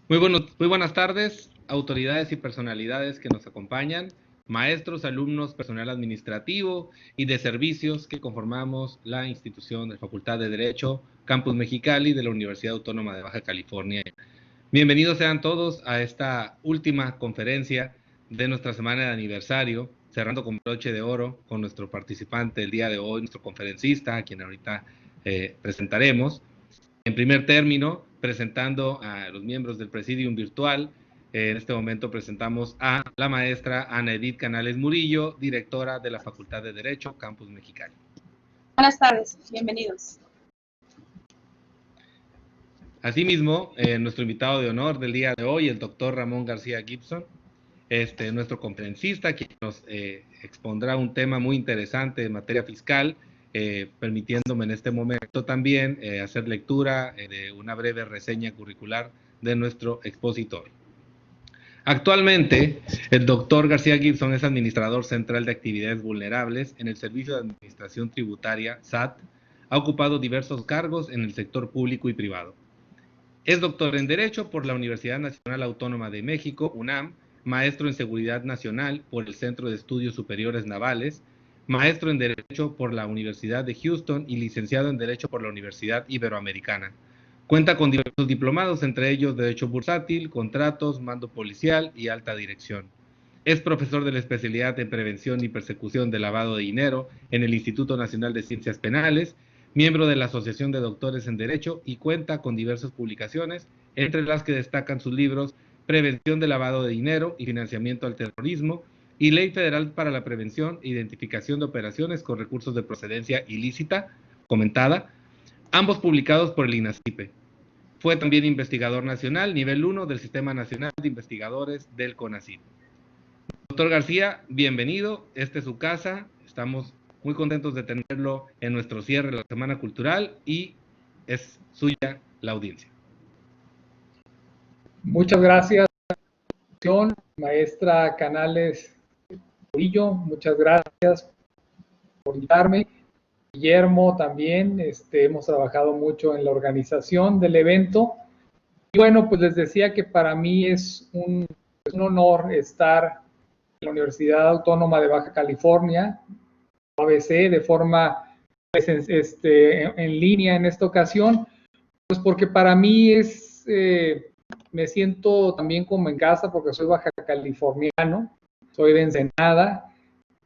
Muy buenas tardes, autoridades y personalidades que nos acompañan, maestros, alumnos, personal administrativo y de servicios que conformamos la institución de Facultad de Derecho, Campus Mexicali de la Universidad Autónoma de Baja California. Bienvenidos sean todos a esta última conferencia de nuestra semana de aniversario, cerrando con broche de oro con nuestro participante el día de hoy, nuestro conferencista, a quien ahorita presentaremos. En primer término, presentando a los miembros del Presidium Virtual, en este momento presentamos a la maestra Ana Edith Canales Murillo, directora de la Facultad de Derecho, Campus Mexicali. Buenas tardes, bienvenidos. Asimismo, nuestro invitado de honor del día de hoy, el doctor Ramón García Gibson, nuestro conferencista, quien nos expondrá un tema muy interesante en materia fiscal, permitiéndome en este momento también hacer lectura de una breve reseña curricular de nuestro expositor. Actualmente, el doctor García Gibson es administrador central de actividades vulnerables en el Servicio de Administración Tributaria, SAT. Ha ocupado diversos cargos en el sector público y privado. Es doctor en Derecho por la Universidad Nacional Autónoma de México, UNAM, maestro en Seguridad Nacional por el Centro de Estudios Superiores Navales, maestro en Derecho por la Universidad de Houston y licenciado en Derecho por la Universidad Iberoamericana. Cuenta con diversos diplomados, entre ellos Derecho Bursátil, Contratos, Mando Policial y Alta Dirección. Es profesor de la especialidad en Prevención y Persecución del Lavado de Dinero en el Instituto Nacional de Ciencias Penales, miembro de la Asociación de Doctores en Derecho y cuenta con diversas publicaciones, entre las que destacan sus libros Prevención del Lavado de Dinero y Financiamiento al Terrorismo y Ley Federal para la Prevención e Identificación de Operaciones con Recursos de Procedencia Ilícita, comentada, ambos publicados por el INACIPE. Fue también investigador nacional, nivel 1 del Sistema Nacional de Investigadores del CONACYT. Doctor García, bienvenido, esta es su casa, estamos muy contentos de tenerlo en nuestro cierre de la Semana Cultural y es suya la audiencia. Muchas gracias, maestra Canales Murillo, muchas gracias por invitarme. Guillermo también, hemos trabajado mucho en la organización del evento. Y bueno, pues les decía que para mí es un honor estar en la Universidad Autónoma de Baja California, ABC, de forma en línea en esta ocasión, pues porque para mí me siento también como en casa porque soy baja californiano, soy de Ensenada.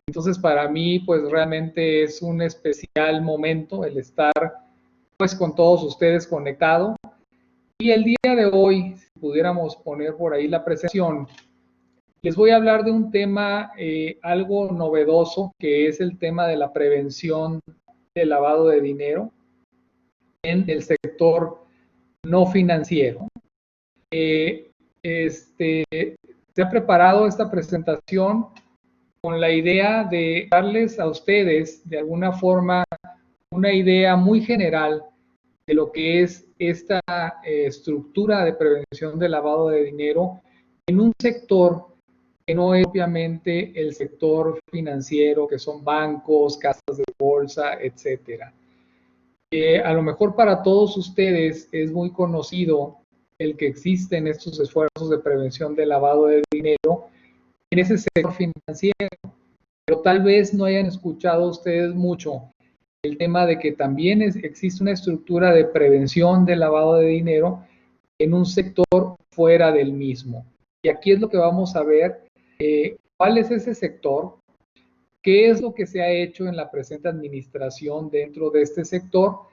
Entonces, para mí, pues realmente es un especial momento el estar pues con todos ustedes conectado. Y el día de hoy, si pudiéramos poner por ahí la presentación, les voy a hablar de un tema algo novedoso, que es el tema de la prevención del lavado de dinero en el sector no financiero. Se ha preparado esta presentación con la idea de darles a ustedes, de alguna forma, una idea muy general de lo que es esta estructura de prevención del lavado de dinero en un sector que no es obviamente el sector financiero, que son bancos, casas de bolsa, etcétera. A lo mejor para todos ustedes es muy conocido el que existen estos esfuerzos de prevención del lavado de dinero en ese sector financiero, pero tal vez no hayan escuchado ustedes mucho el tema de que también existe una estructura de prevención del lavado de dinero en un sector fuera del mismo. Y aquí es lo que vamos a ver, cuál es ese sector, qué es lo que se ha hecho en la presente administración dentro de este sector,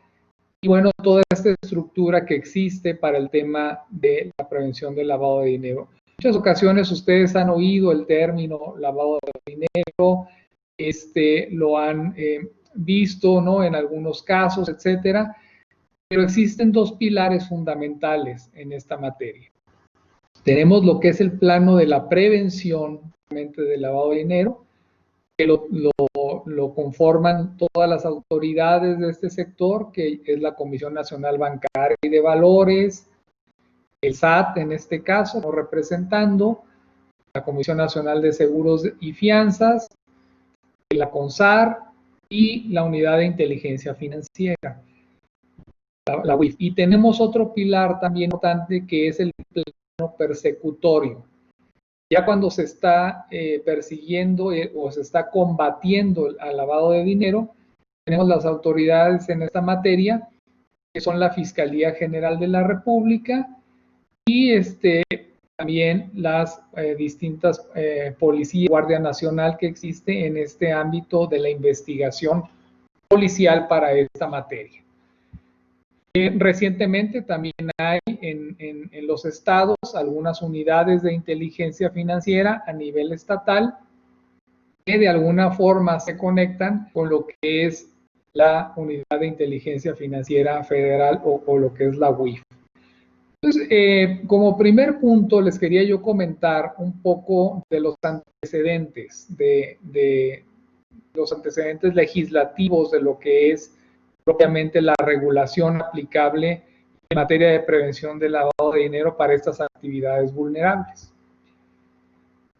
y bueno, toda esta estructura que existe para el tema de la prevención del lavado de dinero. En muchas ocasiones ustedes han oído el término lavado de dinero, lo han visto, ¿no?, en algunos casos, etcétera, pero existen dos pilares fundamentales en esta materia. Tenemos lo que es el plano de la prevención del lavado de dinero, que lo conforman todas las autoridades de este sector, que es la Comisión Nacional Bancaria y de Valores, el SAT en este caso, representando la Comisión Nacional de Seguros y Fianzas, la CONSAR y la Unidad de Inteligencia Financiera, la UIF. Y tenemos otro pilar también importante, que es el persecutorio. Ya cuando se está persiguiendo o se está combatiendo al lavado de dinero, tenemos las autoridades en esta materia, que son la Fiscalía General de la República y también las distintas policías, Guardia Nacional que existe en este ámbito de la investigación policial para esta materia. Recientemente también hay en los estados algunas unidades de inteligencia financiera a nivel estatal que de alguna forma se conectan con lo que es la Unidad de Inteligencia Financiera Federal o lo que es la UIF. Entonces, como primer punto, les quería yo comentar un poco de los antecedentes, de los antecedentes legislativos de lo que es propiamente la regulación aplicable en materia de prevención del lavado de dinero para estas actividades vulnerables.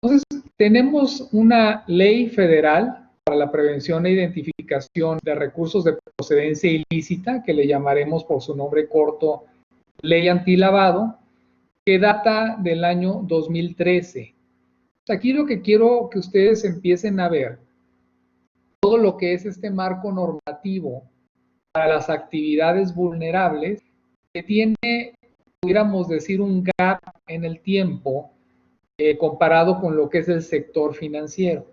Entonces, tenemos una ley federal para la prevención e identificación de recursos de procedencia ilícita, que le llamaremos por su nombre corto Ley Antilavado, que data del año 2013. Aquí lo que quiero que ustedes empiecen a ver, todo lo que es este marco normativo para las actividades vulnerables, que tiene, pudiéramos decir, un gap en el tiempo comparado con lo que es el sector financiero.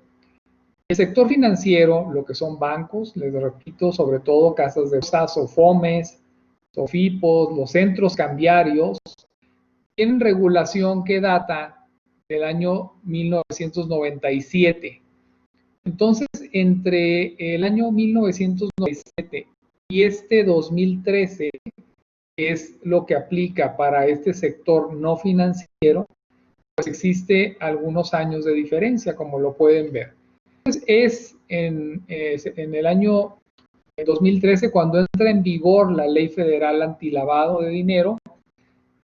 El sector financiero, lo que son bancos, les repito, sobre todo casas de bolsa, SOFOMES, SOFIPOS, los centros cambiarios, tienen regulación que data del año 1997. Entonces, entre el año 1997 y 2013, que es lo que aplica para este sector no financiero, pues existe algunos años de diferencia, como lo pueden ver. Entonces, es en el año 2013 cuando entra en vigor la Ley Federal Antilavado de Dinero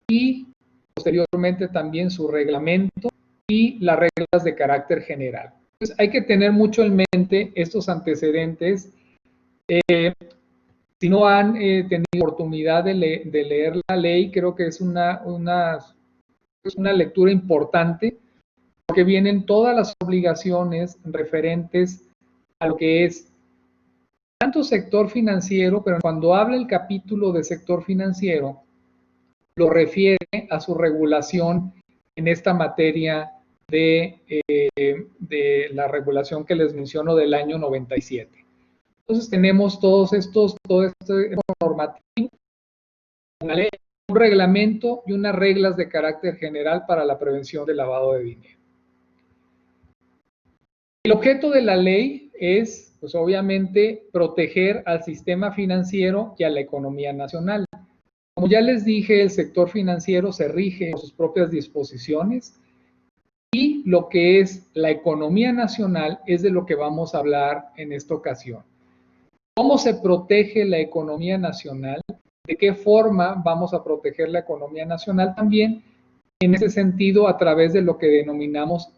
y posteriormente también su reglamento y las reglas de carácter general. Entonces, hay que tener mucho en mente estos antecedentes. Si no han tenido oportunidad de leer la ley, creo que es una lectura importante, porque vienen todas las obligaciones referentes a lo que es tanto sector financiero, pero cuando habla el capítulo de sector financiero, lo refiere a su regulación en esta materia de la regulación que les menciono del año 97. Entonces tenemos todo este normativo, una ley, un reglamento y unas reglas de carácter general para la prevención del lavado de dinero. El objeto de la ley es, pues obviamente, proteger al sistema financiero y a la economía nacional. Como ya les dije, el sector financiero se rige por sus propias disposiciones y lo que es la economía nacional es de lo que vamos a hablar en esta ocasión. ¿Cómo se protege la economía nacional? ¿De qué forma vamos a proteger la economía nacional también? En ese sentido, a través de lo que denominamos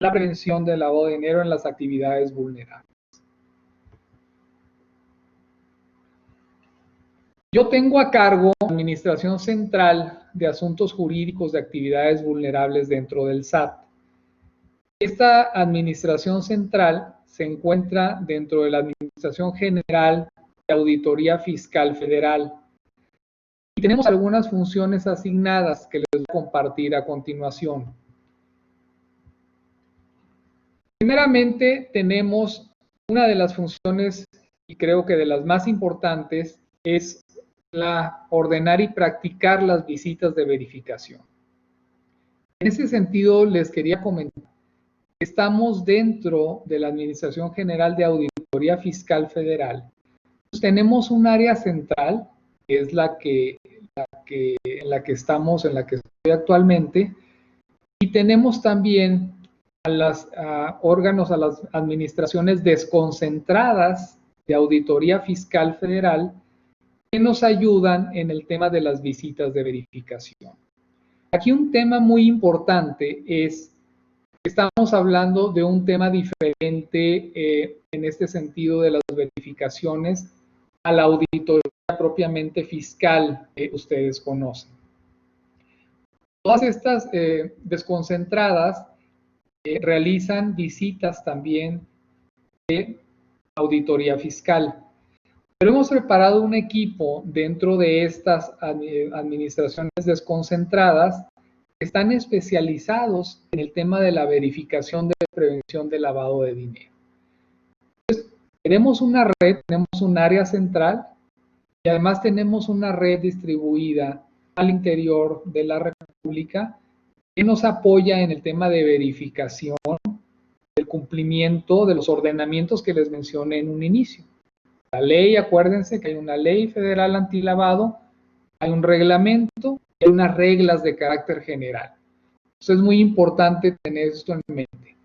la prevención del lavado de dinero en las actividades vulnerables. Yo tengo a cargo la Administración Central de Asuntos Jurídicos de Actividades Vulnerables dentro del SAT. Esta Administración Central se encuentra dentro de la Administración General de Auditoría Fiscal Federal. Y tenemos algunas funciones asignadas que les voy a compartir a continuación. Primeramente, tenemos una de las funciones, y creo que de las más importantes, es la ordenar y practicar las visitas de verificación. En ese sentido, les quería comentar. Estamos dentro de la Administración General de Auditoría Fiscal Federal. Pues tenemos un área central, que es en la que estoy actualmente, y tenemos también a los órganos, a las administraciones desconcentradas de Auditoría Fiscal Federal, que nos ayudan en el tema de las visitas de verificación. Aquí un tema muy importante es estamos hablando de un tema diferente en este sentido de las verificaciones a la auditoría propiamente fiscal que ustedes conocen. Todas estas desconcentradas realizan visitas también de auditoría fiscal. Pero hemos preparado un equipo dentro de estas administraciones desconcentradas que están especializados en el tema de la verificación de prevención de lavado de dinero. Entonces, tenemos una red, tenemos un área central y además tenemos una red distribuida al interior de la República que nos apoya en el tema de verificación del cumplimiento de los ordenamientos que les mencioné en un inicio. La ley, acuérdense que hay una ley federal antilavado, hay un reglamento y hay unas reglas de carácter general. Entonces es muy importante tener esto en mente.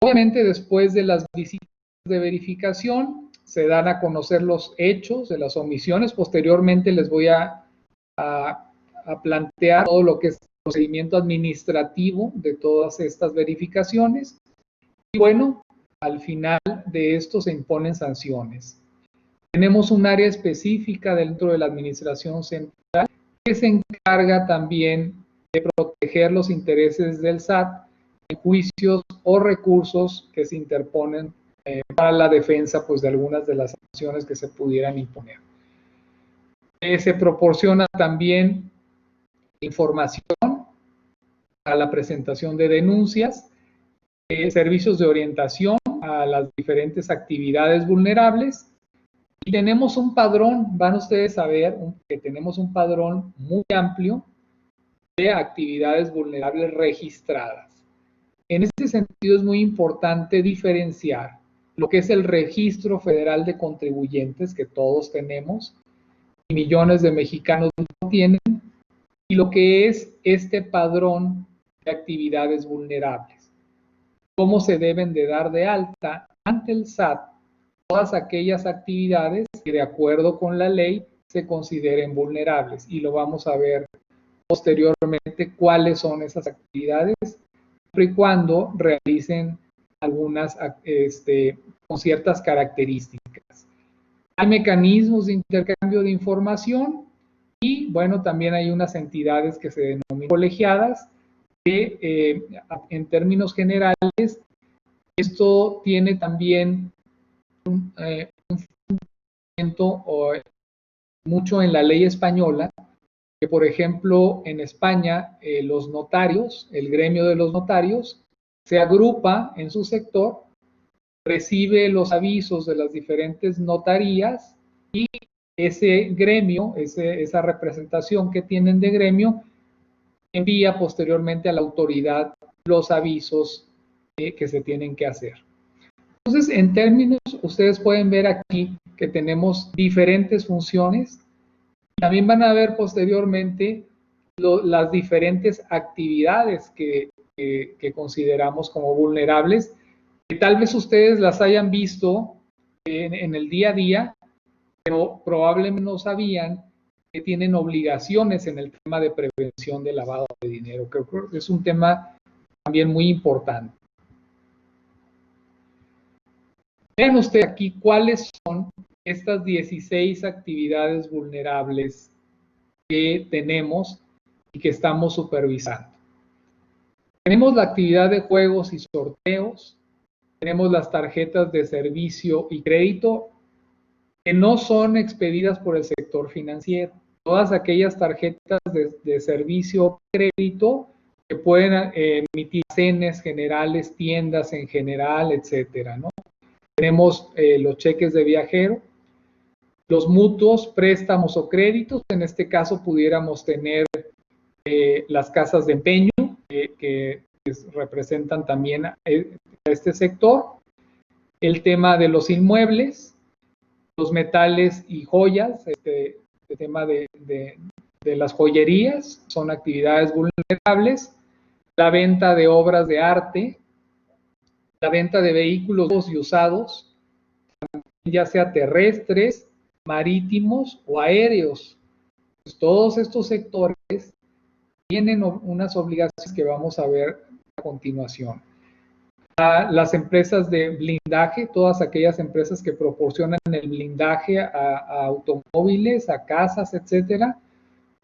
Obviamente después de las visitas de verificación se dan a conocer los hechos de las omisiones. Posteriormente les voy a plantear todo lo que es el procedimiento administrativo de todas estas verificaciones. Y bueno, al final de esto se imponen sanciones. Tenemos un área específica dentro de la administración central que se encarga también de proteger los intereses del SAT en juicios o recursos que se interponen para la defensa pues, de algunas de las sanciones que se pudieran imponer. Se proporciona también información a la presentación de denuncias, servicios de orientación a las diferentes actividades vulnerables. Y tenemos un padrón, van ustedes a ver que tenemos un padrón muy amplio de actividades vulnerables registradas. En este sentido es muy importante diferenciar lo que es el Registro Federal de Contribuyentes, que todos tenemos, y millones de mexicanos no tienen, y lo que es este padrón de actividades vulnerables. Cómo se deben de dar de alta ante el SAT todas aquellas actividades que de acuerdo con la ley se consideren vulnerables, y lo vamos a ver posteriormente cuáles son esas actividades, siempre y cuando realicen algunas con ciertas características. Hay mecanismos de intercambio de información y bueno, también hay unas entidades que se denominan colegiadas que en términos generales esto tiene también un fundamento mucho en la ley española, que por ejemplo en España los notarios, el gremio de los notarios, se agrupa en su sector, recibe los avisos de las diferentes notarías y ese gremio, esa representación que tienen de gremio, envía posteriormente a la autoridad los avisos que se tienen que hacer. Entonces, en términos, ustedes pueden ver aquí que tenemos diferentes funciones. También van a ver posteriormente las diferentes actividades que consideramos como vulnerables, que tal vez ustedes las hayan visto en el día a día, pero probablemente no sabían que tienen obligaciones en el tema de prevención de lavado de dinero, que es un tema también muy importante. Vean ustedes aquí cuáles son estas 16 actividades vulnerables que tenemos y que estamos supervisando. Tenemos la actividad de juegos y sorteos, tenemos las tarjetas de servicio y crédito que no son expedidas por el sector financiero. Todas aquellas tarjetas de servicio o crédito que pueden emitir almacenes generales, tiendas en general, etcétera, ¿no? Tenemos los cheques de viajero, los mutuos, préstamos o créditos. En este caso pudiéramos tener las casas de empeño que representan también a este sector. El tema de los inmuebles, los metales y joyas, el tema de las joyerías, son actividades vulnerables. La venta de obras de arte, la venta de vehículos y usados, ya sea terrestres, marítimos o aéreos. Pues todos estos sectores tienen unas obligaciones que vamos a ver a continuación. Las empresas de blindaje, todas aquellas empresas que proporcionan el blindaje a automóviles, a casas, etcétera,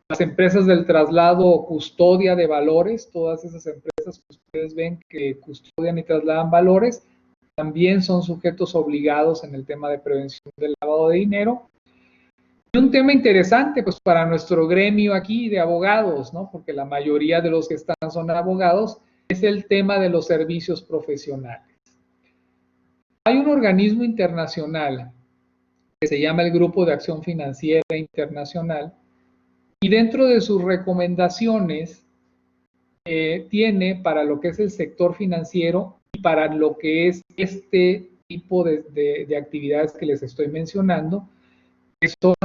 Las empresas del traslado o custodia de valores, todas esas empresas que ustedes ven que custodian y trasladan valores, también son sujetos obligados en el tema de prevención del lavado de dinero. Y un tema interesante, pues para nuestro gremio aquí de abogados, ¿no? Porque la mayoría de los que están son abogados, es el tema de los servicios profesionales. Hay un organismo internacional que se llama el Grupo de Acción Financiera Internacional, y dentro de sus recomendaciones tiene para lo que es el sector financiero y para lo que es este tipo de actividades que les estoy mencionando, que son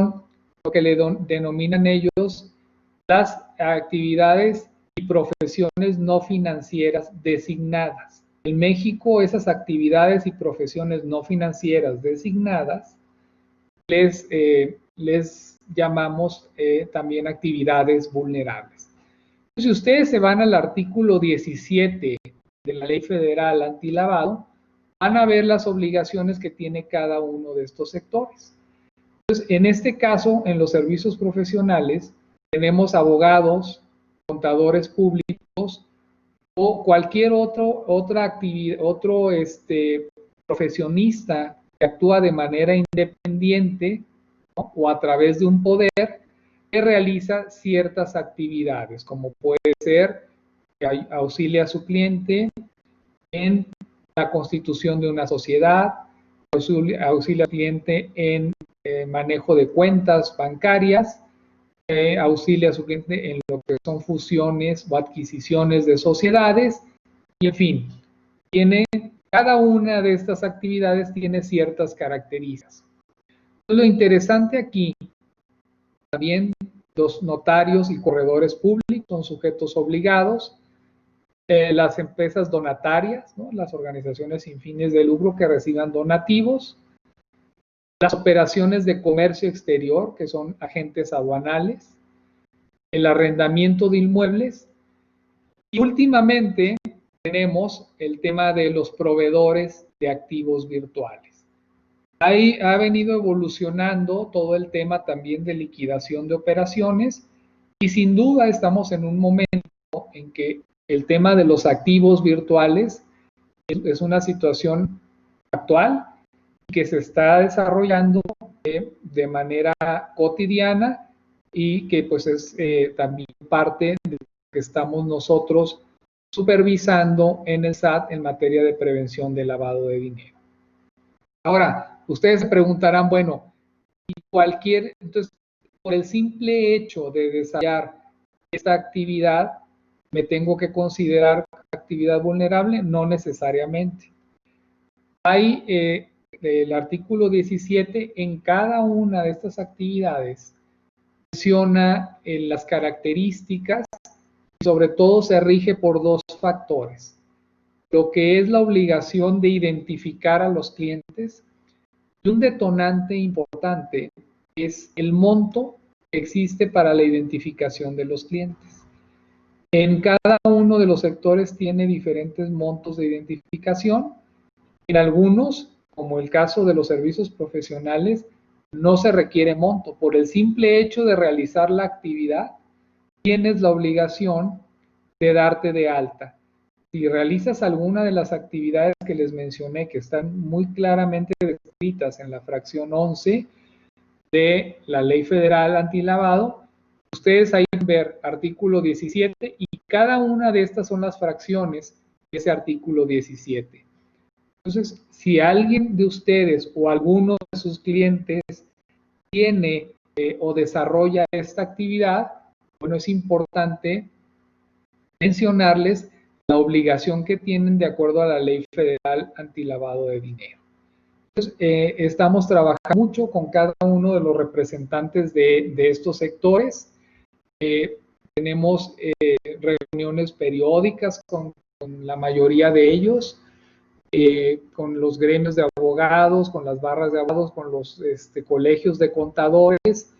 lo que le denominan ellos las actividades y profesiones no financieras designadas. En México, esas actividades y profesiones no financieras designadas les llamamos también actividades vulnerables. Si ustedes se van al artículo 17 de la Ley Federal Antilavado, van a ver las obligaciones que tiene cada uno de estos sectores. Entonces, en este caso, en los servicios profesionales, tenemos abogados, contadores públicos o cualquier otra actividad, profesionista que actúa de manera independiente, ¿no? O a través de un poder que realiza ciertas actividades, como puede ser que auxilia a su cliente en la constitución de una sociedad, auxilia al cliente en manejo de cuentas bancarias, auxilia a su cliente en lo que son fusiones o adquisiciones de sociedades, y en fin, cada una de estas actividades tiene ciertas características. Lo interesante aquí, también los notarios y corredores públicos son sujetos obligados, las empresas donatarias, ¿no? Las organizaciones sin fines de lucro que reciban donativos, las operaciones de comercio exterior, que son agentes aduanales, el arrendamiento de inmuebles, y últimamente tenemos el tema de los proveedores de activos virtuales. Ahí ha venido evolucionando todo el tema también de liquidación de operaciones, y sin duda estamos en un momento en que el tema de los activos virtuales es una situación actual que se está desarrollando de manera cotidiana y que pues es también parte de lo que estamos nosotros supervisando en el SAT en materia de prevención de lavado de dinero. Ahora, ustedes se preguntarán, bueno, entonces, por el simple hecho de desarrollar esta actividad, ¿me tengo que considerar actividad vulnerable? No necesariamente. Hay el artículo 17, en cada una de estas actividades menciona las características y sobre todo se rige por dos factores. Lo que es la obligación de identificar a los clientes, y un detonante importante es el monto que existe para la identificación de los clientes. En cada uno de los sectores tiene diferentes montos de identificación. En algunos, como el caso de los servicios profesionales, no se requiere monto. Por el simple hecho de realizar la actividad, tienes la obligación de darte de alta. Si realizas alguna de las actividades que les mencioné, que están muy claramente descritas en la fracción 11 de la Ley Federal Antilavado, ustedes ahí van a ver artículo 17 y cada una de estas son las fracciones de ese artículo 17. Entonces, si alguien de ustedes o alguno de sus clientes tiene o desarrolla esta actividad, bueno, es importante mencionarles la obligación que tienen de acuerdo a la Ley Federal Antilavado de Dinero. Entonces, estamos trabajando mucho con cada uno de los representantes de estos sectores. Tenemos reuniones periódicas con la mayoría de ellos, con los gremios de abogados, con las barras de abogados, con los colegios de contadores,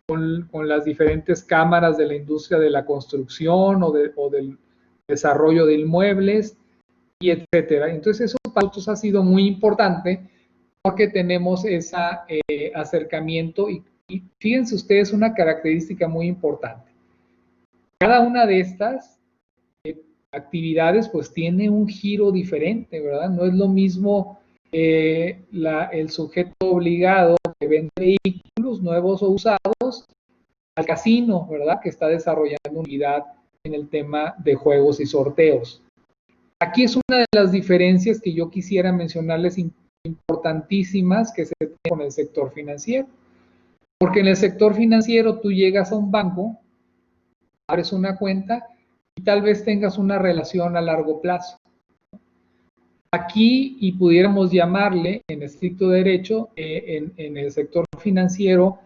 con las diferentes cámaras de la industria de la construcción o del desarrollo de inmuebles, y etcétera. Entonces eso para nosotros ha sido muy importante porque tenemos ese acercamiento y Y fíjense ustedes una característica muy importante. Cada una de estas actividades pues tiene un giro diferente, ¿verdad? No es lo mismo el sujeto obligado que vende vehículos nuevos o usados al casino, ¿verdad? Que está desarrollando una unidad en el tema de juegos y sorteos. Aquí es una de las diferencias que yo quisiera mencionarles importantísimas que se tienen con el sector financiero. Porque en el sector financiero tú llegas a un banco, abres una cuenta y tal vez tengas una relación a largo plazo. Aquí, y pudiéramos llamarle en estricto derecho, en el sector financiero,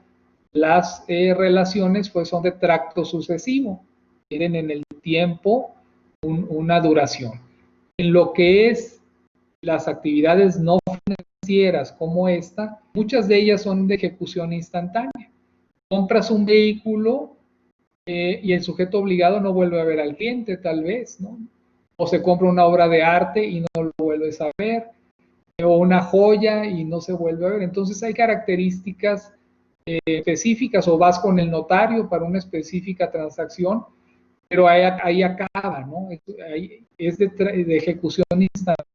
las relaciones pues son de tracto sucesivo, tienen en el tiempo una duración. En lo que es las actividades no financieras como esta, muchas de ellas son de ejecución instantánea. Compras un vehículo y el sujeto obligado no vuelve a ver al cliente, tal vez, ¿no? O se compra una obra de arte y no lo vuelves a ver, o una joya y no se vuelve a ver. Entonces hay características específicas, o vas con el notario para una específica transacción, pero ahí acaba, ¿no? Es de ejecución instantánea.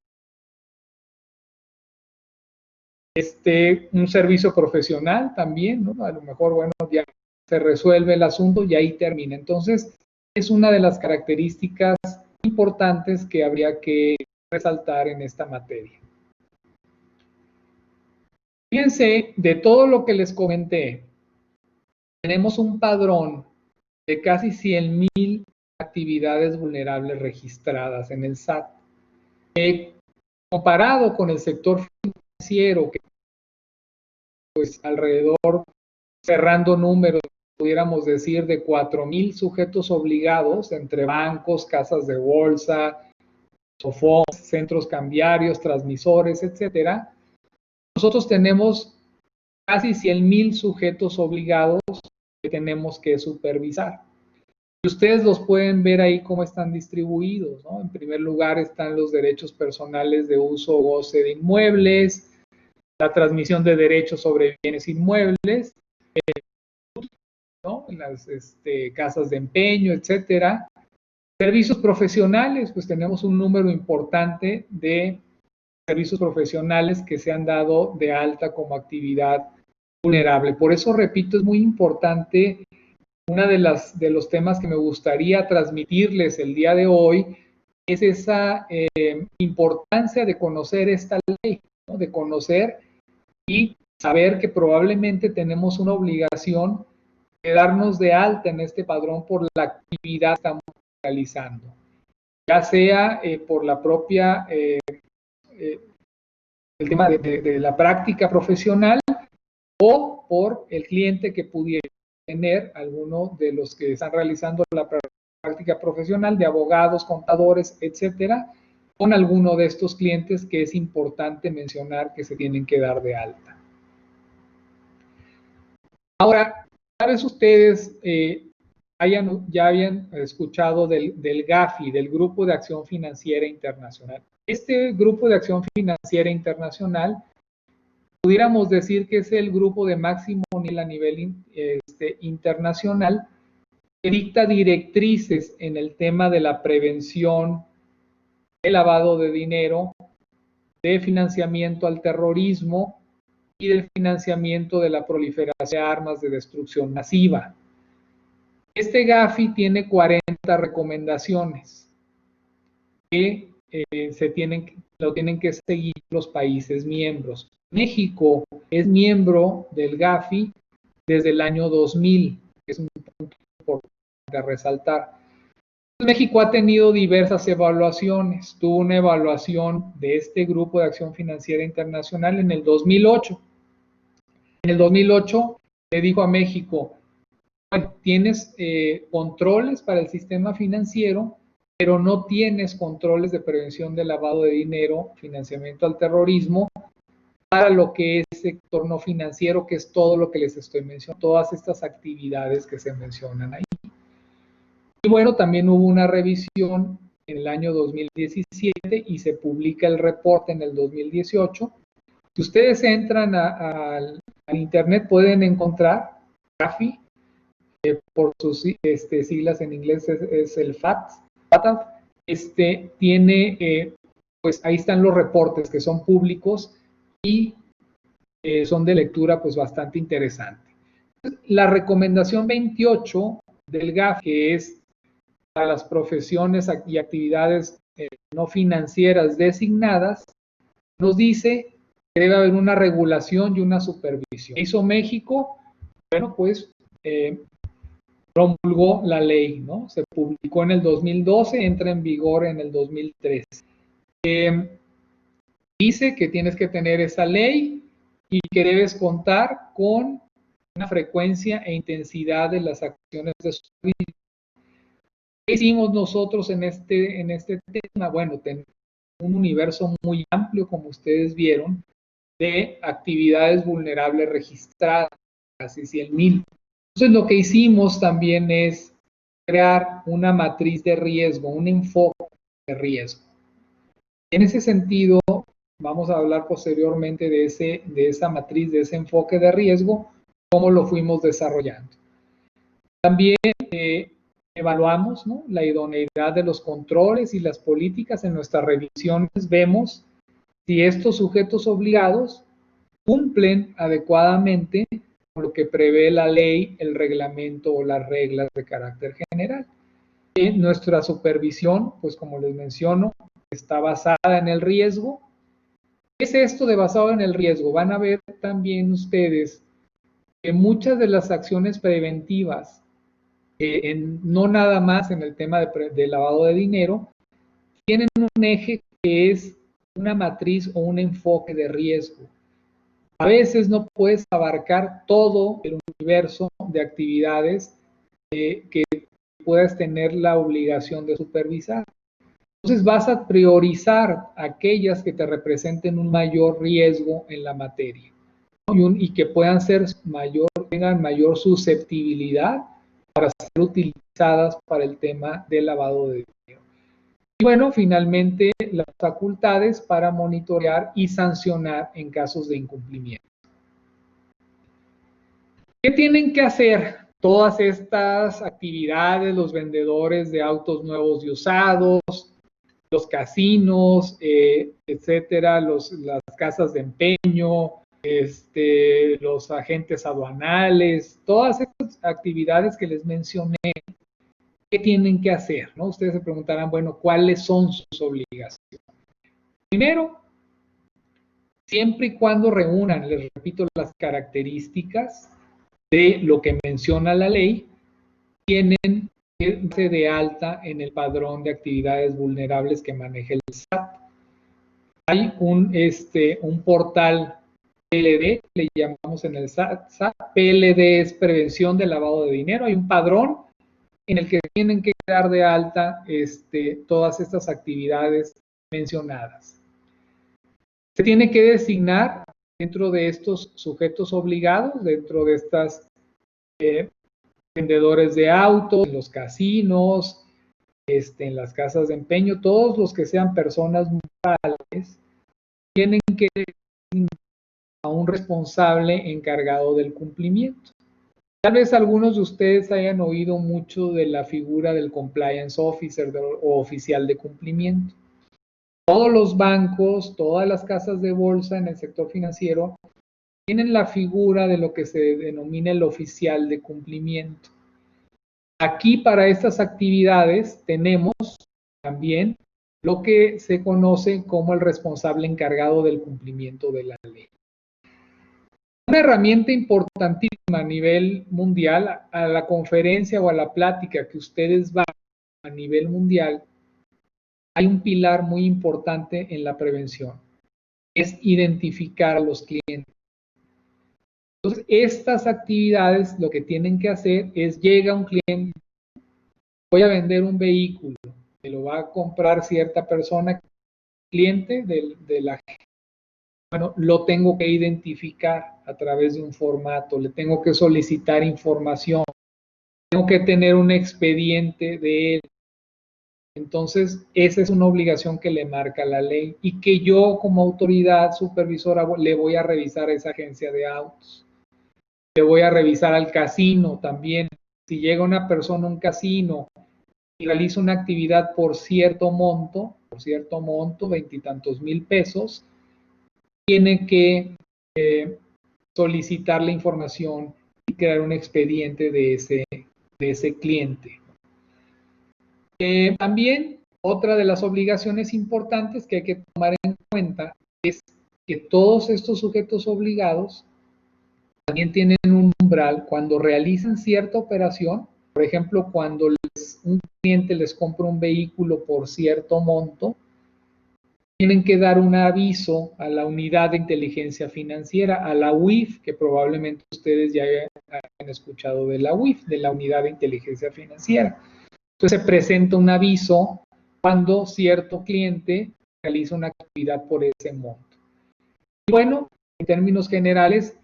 Un servicio profesional también, ¿no? A lo mejor, bueno, ya se resuelve el asunto y ahí termina. Entonces, es una de las características importantes que habría que resaltar en esta materia. Fíjense, de todo lo que les comenté, tenemos un padrón de casi 100,000 actividades vulnerables registradas en el SAT. Comparado con el sector financiero, que pues alrededor, cerrando números, pudiéramos decir de 4,000 sujetos obligados entre bancos, casas de bolsa, sofón, centros cambiarios, transmisores, etcétera. Nosotros tenemos casi 100,000 sujetos obligados que tenemos que supervisar. Y ustedes los pueden ver ahí cómo están distribuidos, ¿no? En primer lugar están los derechos personales de uso o goce de inmuebles, la transmisión de derechos sobre bienes inmuebles, ¿no? Las casas de empeño, etcétera. Servicios profesionales, pues tenemos un número importante de servicios profesionales que se han dado de alta como actividad vulnerable. Por eso, repito, es muy importante. Una de los temas que me gustaría transmitirles el día de hoy es esa importancia de conocer esta ley, ¿no? De conocer y saber que probablemente tenemos una obligación de darnos de alta en este padrón por la actividad que estamos realizando, ya sea por la propia, el tema de la práctica profesional, o por el cliente que pudiera tener alguno de los que están realizando la práctica profesional, de abogados, contadores, etcétera, con alguno de estos clientes que es importante mencionar que se tienen que dar de alta. Ahora, tal vez ustedes ya habían escuchado del GAFI, del Grupo de Acción Financiera Internacional. Este Grupo de Acción Financiera Internacional, pudiéramos decir que es el grupo de máximo nivel a nivel internacional, que dicta directrices en el tema de la prevención del lavado de dinero, de financiamiento al terrorismo y del financiamiento de la proliferación de armas de destrucción masiva. Este GAFI tiene 40 recomendaciones que lo tienen que seguir los países miembros. México es miembro del GAFI desde el año 2000, que es un punto importante a resaltar. México ha tenido diversas evaluaciones. Tuvo una evaluación de este Grupo de Acción Financiera Internacional en el 2008. En el 2008 le dijo a México, bueno, tienes controles para el sistema financiero, pero no tienes controles de prevención de lavado de dinero, financiamiento al terrorismo, para lo que es sector no financiero, que es todo lo que les estoy mencionando, todas estas actividades que se mencionan ahí. Y bueno, también hubo una revisión en el año 2017 y se publica el reporte en el 2018. Si ustedes entran al internet pueden encontrar GAFI, por sus siglas en inglés es el FATF, tiene, pues ahí están los reportes que son públicos y son de lectura pues bastante interesante. La recomendación 28 del GAFI, que es para las profesiones y actividades no financieras designadas, nos dice que debe haber una regulación y una supervisión. ¿Qué hizo México? Bueno, pues promulgó la ley, ¿no? Se publicó en el 2012, entra en vigor en el 2013. Dice que tienes que tener esa ley y que debes contar con una frecuencia e intensidad de las acciones de supervisión. ¿Qué hicimos nosotros en este tema? Bueno, tenemos un universo muy amplio, como ustedes vieron, de actividades vulnerables registradas, casi 100,000. Entonces, lo que hicimos también es crear una matriz de riesgo, un enfoque de riesgo. En ese sentido, vamos a hablar posteriormente de esa matriz, de ese enfoque de riesgo, cómo lo fuimos desarrollando. También evaluamos, ¿no?, la idoneidad de los controles y las políticas. En nuestras revisiones vemos si estos sujetos obligados cumplen adecuadamente con lo que prevé la ley, el reglamento o las reglas de carácter general. Nuestra supervisión, pues como les menciono, está basada en el riesgo. ¿Qué es esto de basado en el riesgo? Van a ver también ustedes que muchas de las acciones preventivas, no nada más en el tema de lavado de dinero, tienen un eje que es una matriz o un enfoque de riesgo. A veces no puedes abarcar todo el universo de actividades que puedas tener la obligación de supervisar. Entonces vas a priorizar aquellas que te representen un mayor riesgo en la materia, ¿no? Y que puedan ser tengan mayor susceptibilidad para ser utilizadas para el tema del lavado de dinero. Y bueno, finalmente las facultades para monitorear y sancionar en casos de incumplimiento. ¿Qué tienen que hacer todas estas actividades, los vendedores de autos nuevos y usados, los casinos, etcétera, las casas de empeño, los agentes aduanales, todas estas actividades que les mencioné? ¿Qué tienen que hacer, ¿no? Ustedes se preguntarán, bueno, ¿cuáles son sus obligaciones? Primero, siempre y cuando reúnan, les repito, las características de lo que menciona la ley, tienen que darse de alta en el padrón de actividades vulnerables que maneja el SAT. Hay un portal PLD, le llamamos en el SAT. PLD es prevención del lavado de dinero. Hay un padrón en el que tienen que dar de alta todas estas actividades mencionadas. Se tiene que designar dentro de estos sujetos obligados, dentro de estas vendedores de autos, en los casinos, en las casas de empeño, todos los que sean personas morales, tienen que designar a un responsable encargado del cumplimiento. Tal vez algunos de ustedes hayan oído mucho de la figura del compliance officer o oficial de cumplimiento. Todos los bancos, todas las casas de bolsa en el sector financiero tienen la figura de lo que se denomina el oficial de cumplimiento. Aquí para estas actividades tenemos también lo que se conoce como el responsable encargado del cumplimiento de la ley. Una herramienta importantísima a nivel mundial, a la conferencia o a la plática que ustedes van a nivel mundial, hay un pilar muy importante en la prevención, es identificar a los clientes. Entonces, estas actividades lo que tienen que hacer es, llega un cliente, voy a vender un vehículo, que lo va a comprar cierta persona, cliente de la gente. Bueno, lo tengo que identificar a través de un formato, le tengo que solicitar información, tengo que tener un expediente de él. Entonces, esa es una obligación que le marca la ley y que yo como autoridad supervisora le voy a revisar a esa agencia de autos. Le voy a revisar al casino también. Si llega una persona a un casino y realiza una actividad por cierto monto, veintitantos mil pesos, tiene que solicitar la información y crear un expediente de ese cliente. También otra de las obligaciones importantes que hay que tomar en cuenta es que todos estos sujetos obligados también tienen un umbral cuando realizan cierta operación. Por ejemplo, cuando un cliente les compra un vehículo por cierto monto, tienen que dar un aviso a la unidad de inteligencia financiera, a la UIF, que probablemente ustedes ya hayan escuchado de la UIF, de la unidad de inteligencia financiera. Entonces se presenta un aviso cuando cierto cliente realiza una actividad por ese monto. Y bueno, en términos generales,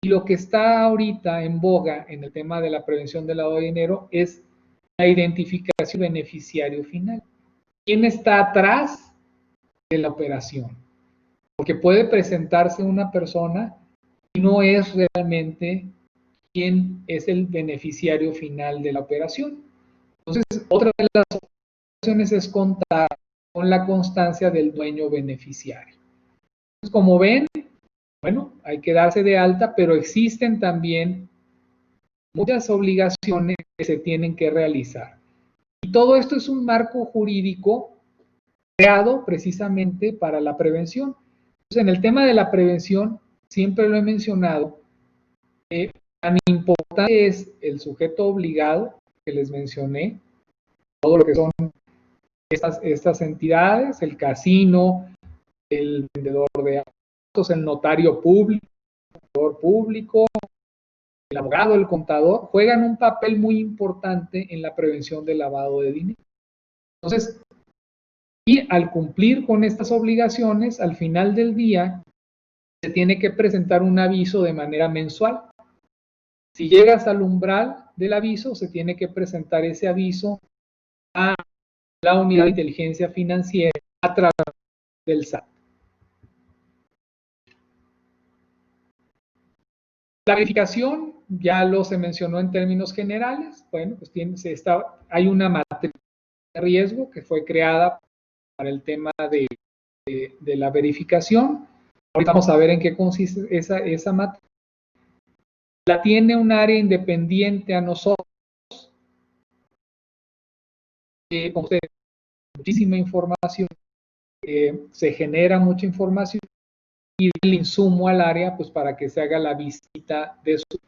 lo que está ahorita en boga en el tema de la prevención del lavado de dinero es la identificación del beneficiario final. ¿Quién está atrás de la operación? Porque puede presentarse una persona y no es realmente quién es el beneficiario final de la operación. Entonces, otra de las opciones es contar con la constancia del dueño beneficiario. Entonces, como ven, bueno, hay que darse de alta, pero existen también muchas obligaciones que se tienen que realizar. Y todo esto es un marco jurídico creado precisamente para la prevención. Entonces, en el tema de la prevención, siempre lo he mencionado, tan importante es el sujeto obligado que les mencioné, todo lo que son estas entidades, el casino, el vendedor de autos, el notario público, el contador público, el abogado, el contador, juegan un papel muy importante en la prevención del lavado de dinero. Entonces, y al cumplir con estas obligaciones, al final del día, se tiene que presentar un aviso de manera mensual. Si llegas al umbral del aviso, se tiene que presentar ese aviso a la unidad de inteligencia financiera a través del SAT. La verificación, ya lo se mencionó en términos generales, bueno, pues hay una matriz de riesgo que fue creada para el tema de la verificación. Ahorita vamos a ver en qué consiste esa matriz. La tiene un área independiente a nosotros, con ustedes, muchísima información, se genera mucha información y el insumo al área pues para que se haga la visita de su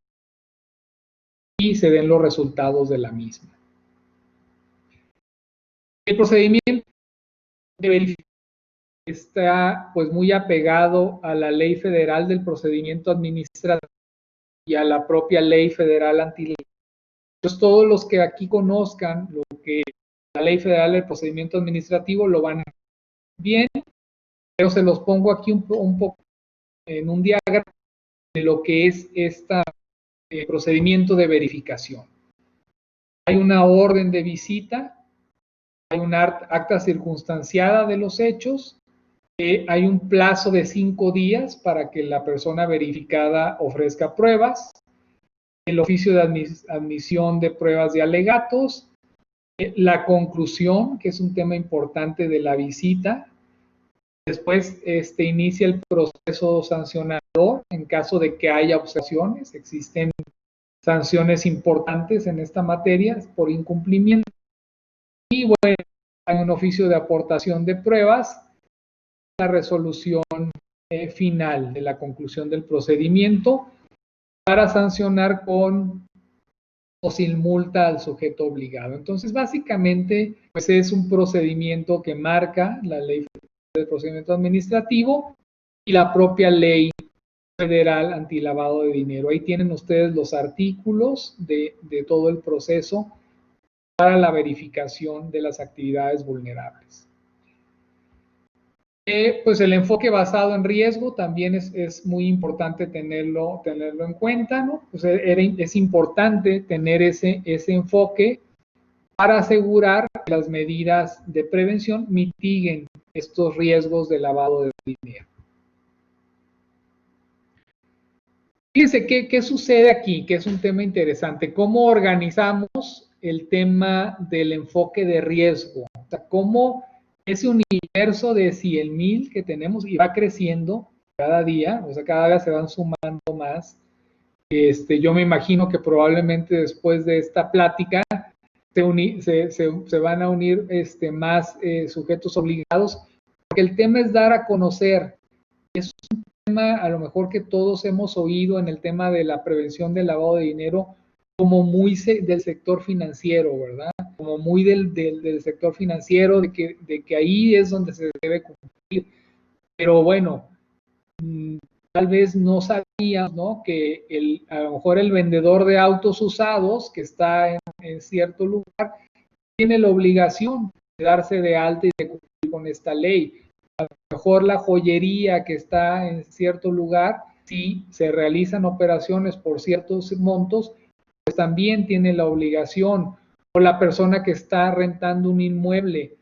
y se den los resultados de la misma. El procedimiento de verificación está pues muy apegado a la Ley Federal del Procedimiento Administrativo y a la propia Ley Federal Antilavado. Entonces todos los que aquí conozcan lo que la Ley Federal del Procedimiento Administrativo lo van a ver bien, pero se los pongo aquí un poco en un diagrama de lo que es este procedimiento de verificación. Hay una orden de visita, hay una acta circunstanciada de los hechos, hay un plazo de 5 días para que la persona verificada ofrezca pruebas, el oficio de admisión de pruebas de alegatos, la conclusión, que es un tema importante de la visita. Después inicia el proceso sancionador en caso de que haya observaciones. Existen sanciones importantes en esta materia por incumplimiento. Y bueno, hay un oficio de aportación de pruebas, la resolución final de la conclusión del procedimiento para sancionar con o sin multa al sujeto obligado. Entonces, básicamente, pues es un procedimiento que marca la Ley del Procedimiento Administrativo y la propia Ley Federal Antilavado de Dinero. Ahí tienen ustedes los artículos de todo el proceso para la verificación de las actividades vulnerables. Pues el enfoque basado en riesgo también es muy importante tenerlo en cuenta, ¿no? Pues es importante tener ese enfoque para asegurar que las medidas de prevención mitiguen estos riesgos de lavado de dinero. Fíjense qué sucede aquí, que es un tema interesante. ¿Cómo organizamos el tema del enfoque de riesgo? O sea, cómo ese universo de 100,000 que tenemos y va creciendo cada día, o sea, cada vez se van sumando más. Yo me imagino que probablemente después de esta plática se van a unir más sujetos obligados, porque el tema es dar a conocer. Es un tema a lo mejor que todos hemos oído en el tema de la prevención del lavado de dinero, como muy del sector financiero, ¿verdad? Como muy del sector financiero, de que ahí es donde se debe cumplir. Pero bueno, tal vez no sabíamos, ¿no? Que a lo mejor el vendedor de autos usados que está en cierto lugar tiene la obligación de darse de alta y de cumplir con esta ley. A lo mejor la joyería que está en cierto lugar, si se realizan operaciones por ciertos montos, pues también tiene la obligación. O la persona que está rentando un inmueble,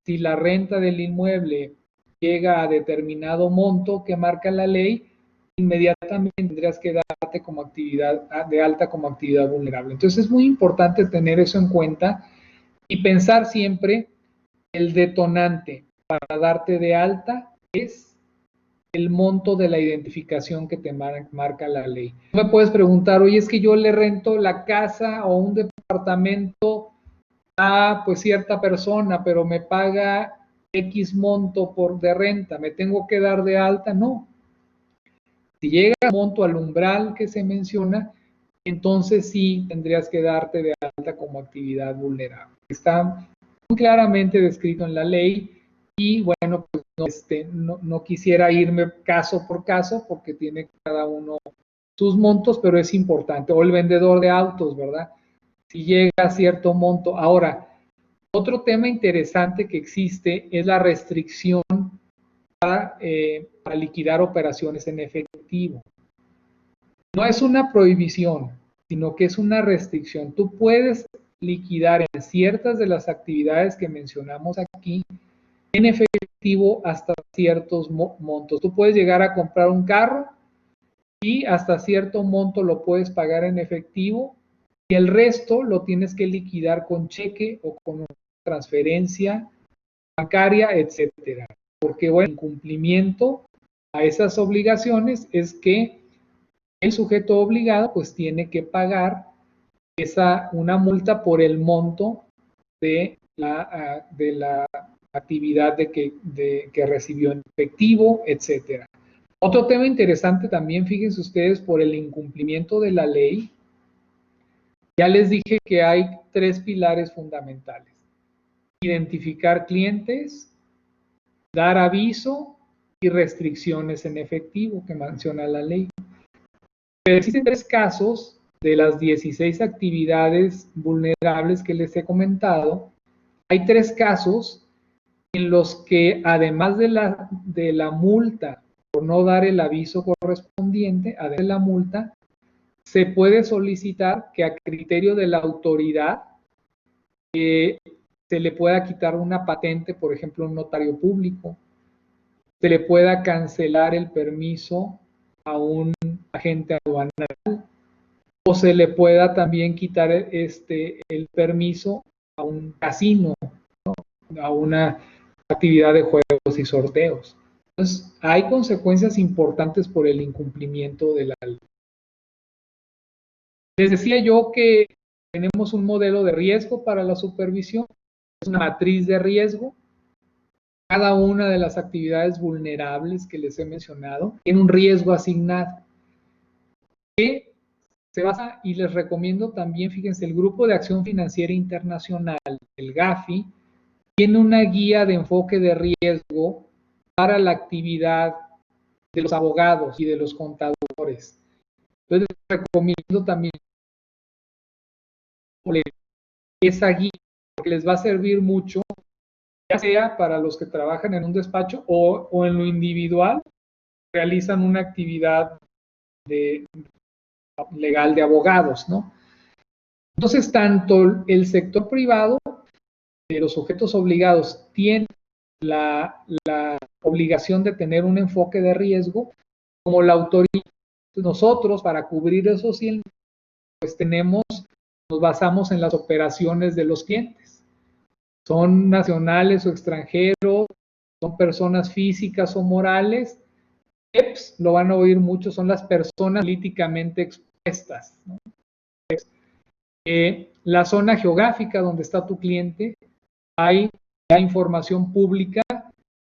si la renta del inmueble llega a determinado monto que marca la ley, inmediatamente tendrías que darte como actividad de alta como actividad vulnerable. Entonces es muy importante tener eso en cuenta y pensar siempre el detonante para darte de alta es el monto de la identificación que te marca la ley. Me puedes preguntar, oye, es que yo le rento la casa o un departamento a pues cierta persona, pero me paga X monto de renta, ¿me tengo que dar de alta? No. Si llega el monto al umbral que se menciona, entonces sí tendrías que darte de alta como actividad vulnerable. Está muy claramente descrito en la ley y bueno, pues no quisiera irme caso por caso porque tiene cada uno sus montos, pero es importante. O el vendedor de autos, ¿verdad? Si llega a cierto monto. Ahora, otro tema interesante que existe es la restricción para liquidar operaciones en efectivo. No es una prohibición, sino que es una restricción. Tú puedes liquidar en ciertas de las actividades que mencionamos aquí en efectivo hasta ciertos montos. Tú puedes llegar a comprar un carro y hasta cierto monto lo puedes pagar en efectivo y el resto lo tienes que liquidar con cheque o con transferencia bancaria, etcétera. Porque bueno, el incumplimiento a esas obligaciones es que el sujeto obligado pues tiene que pagar una multa por el monto de la actividad que recibió en efectivo, etcétera. Otro tema interesante también, fíjense ustedes, por el incumplimiento de la ley, ya les dije que hay 3 pilares fundamentales. Identificar clientes, dar aviso y restricciones en efectivo que menciona la ley. Pero existen 3 casos de las 16 actividades vulnerables que les he comentado. Hay 3 casos en los que además de la multa por no dar el aviso correspondiente, además de la multa, se puede solicitar que a criterio de la autoridad se le pueda quitar una patente, por ejemplo, a un notario público, se le pueda cancelar el permiso a un agente aduanal o se le pueda también quitar el permiso a un casino, ¿no? A una actividad de juegos y sorteos. Entonces, hay consecuencias importantes por el incumplimiento de la ley. Les decía yo que tenemos un modelo de riesgo para la supervisión, es una matriz de riesgo. Cada una de las actividades vulnerables que les he mencionado tiene un riesgo asignado que se basa, y les recomiendo también, fíjense, el Grupo de Acción Financiera Internacional, el GAFI, tiene una guía de enfoque de riesgo para la actividad de los abogados y de los contadores. Entonces, les recomiendo también esa guía, porque les va a servir mucho, ya sea para los que trabajan en un despacho o en lo individual, realizan una actividad legal de abogados, ¿no? Entonces, tanto el sector privado de los sujetos obligados tiene la obligación de tener un enfoque de riesgo, como la autoridad Nosotros, para cubrir esos 100, pues nos basamos en las operaciones de los clientes. Son nacionales o extranjeros, son personas físicas o morales. PEPs, lo van a oír mucho, son las personas políticamente expuestas, ¿no? La zona geográfica donde está tu cliente, hay la información pública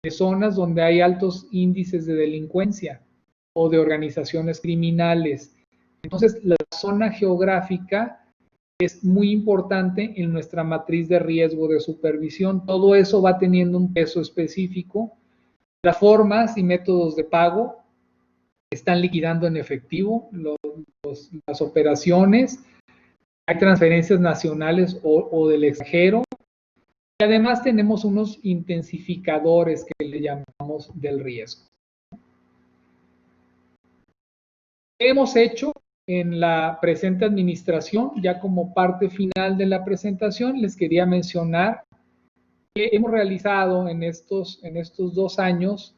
de zonas donde hay altos índices de delincuencia o de organizaciones criminales. Entonces, la zona geográfica es muy importante en nuestra matriz de riesgo de supervisión. Todo eso va teniendo un peso específico. Las formas y métodos de pago están liquidando en efectivo las operaciones. Hay transferencias nacionales o del extranjero. Y además tenemos unos intensificadores que le llamamos del riesgo. ¿Qué hemos hecho en la presente administración? Ya como parte final de la presentación, les quería mencionar que hemos realizado en estos 2 años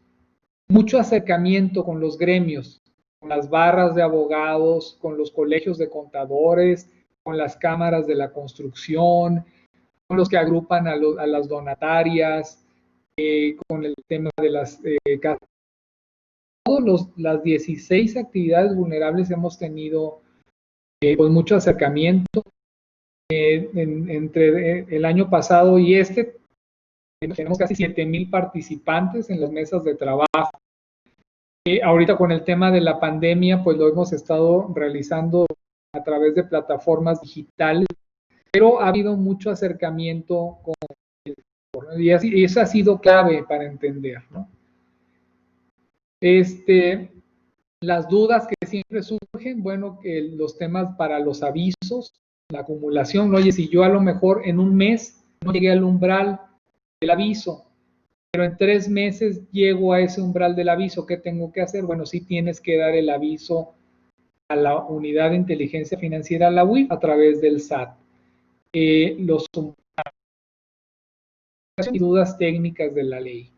mucho acercamiento con los gremios, con las barras de abogados, con los colegios de contadores, con las cámaras de la construcción, con los que agrupan a las donatarias, con el tema de las todas las 16 actividades vulnerables hemos tenido pues mucho acercamiento. Entre el año pasado y tenemos casi 7,000 participantes en las mesas de trabajo. Ahorita con el tema de la pandemia, pues lo hemos estado realizando a través de plataformas digitales, pero ha habido mucho acercamiento con y eso ha sido clave para entender, ¿no? Las dudas que siempre surgen, bueno, los temas para los avisos, la acumulación, oye, si yo a lo mejor en un mes no llegué al umbral del aviso, pero en 3 meses llego a ese umbral del aviso, ¿qué tengo que hacer? Bueno, sí tienes que dar el aviso a la Unidad de Inteligencia Financiera, la UIF, a través del SAT. Los y dudas técnicas de la ley.